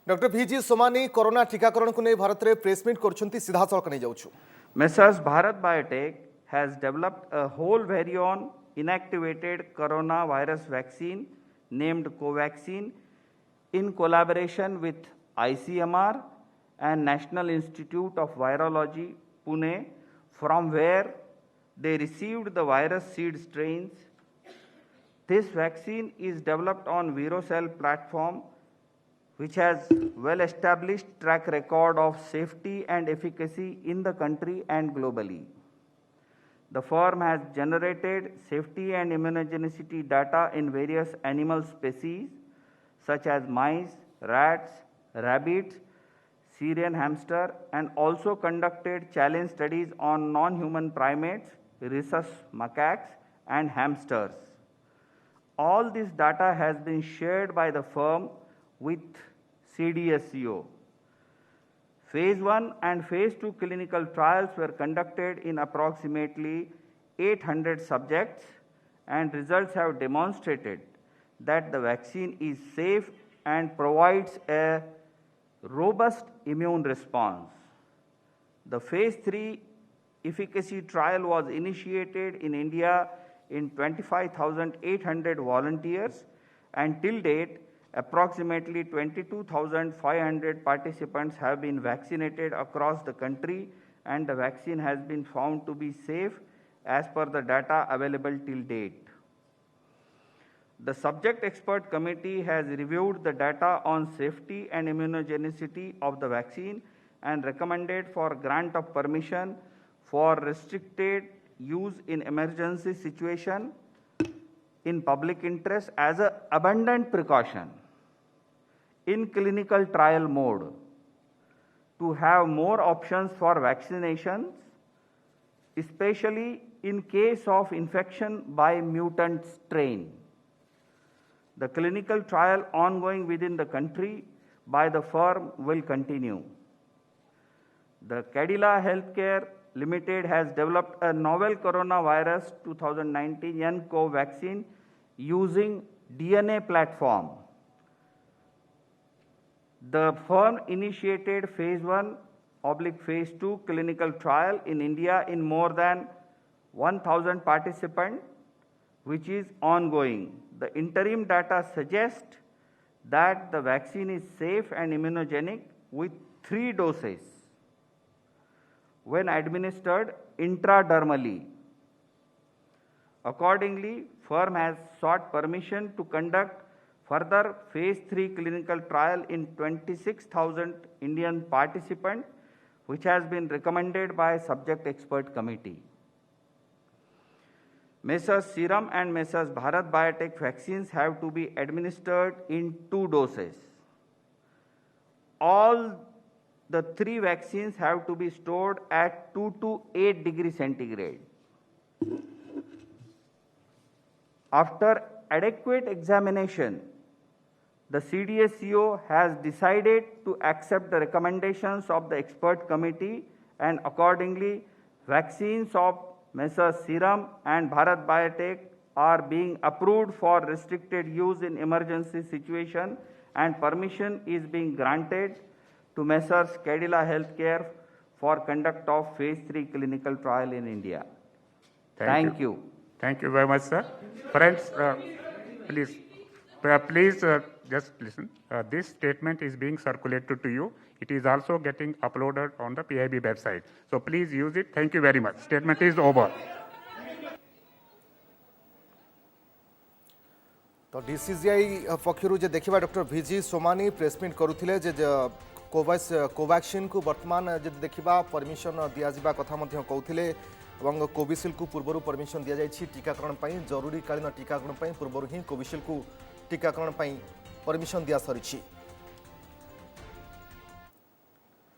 Doctor भिजी Somani corona टीकाकरण को नहीं भारत में प्रेसमिट कर सीधा सड़क नहीं जाऊँ Messrs Bharat Biotech has developed a whole variant inactivated coronavirus vaccine named Covaxin in collaboration with ICMR and National Institute of Virology, Pune, from where they received the virus seed strains. This vaccine is developed on ViroCell platform, which has well-established track record of safety and efficacy in the country and globally. The firm has generated safety and immunogenicity data in various animal species such as mice, rats, rabbits, Syrian hamster, and also conducted challenge studies on non-human primates, rhesus macaques, and hamsters. All this data has been shared by the firm with CDSCO. Phase 1 and Phase 2 clinical trials were conducted in approximately 800 subjects, and results have demonstrated that the vaccine is safe and provides a robust immune response. The Phase 3 efficacy trial was initiated in India in 25,800 volunteers, and till date, approximately 22,500 participants have been vaccinated across the country, and the vaccine has been found to be safe as per the data available till date. The subject expert committee has reviewed the data on safety and immunogenicity of the vaccine and recommended for grant of permission for restricted use in emergency situation in public interest as an abundant precaution in clinical trial mode to have more options for vaccinations, especially in case of infection by mutant strain. The clinical trial ongoing within the country by the firm will continue. The Cadila Healthcare Limited has developed a novel coronavirus 2019 nCoV vaccine using DNA platform. The firm initiated Phase 1/Phase 2 clinical trial in India in more than 1,000 participants, which is ongoing. The interim data suggest that the vaccine is safe and immunogenic with 3 doses when administered intradermally. Accordingly, firm has sought permission to conduct further Phase 3 clinical trial in 26,000 Indian participants, which has been recommended by subject expert committee. Messrs Serum and Messrs Bharat Biotech vaccines have to be administered in 2 doses. All the 3 vaccines have to be stored at 2 to 8 degrees centigrade. After adequate examination, the CDSCO has decided to accept the recommendations of the expert committee, and accordingly, vaccines of Messrs Serum and Bharat Biotech are being approved for restricted use in emergency situation, and permission is being granted to Messrs Cadila Healthcare for conduct of Phase 3 clinical trial in India. Thank you. Thank you very much, sir. Friends, please just listen. This statement is being circulated to you. It is also getting uploaded on the PIB website. So please use it. Thank you very much. Statement is over. तो DCGI पक्षर जे देखा doctor भिजी Somani press meet करुले Covaxin को वर्तमान जब देखा permission दिजा कथा कहते Covishield को पूर्व परमिशन दि जाएगी टीकाकरण जरूरीकालीन टीकाकरण पूर्व ही कोविशील्ड को टीकाकरण परमिशन दि सारी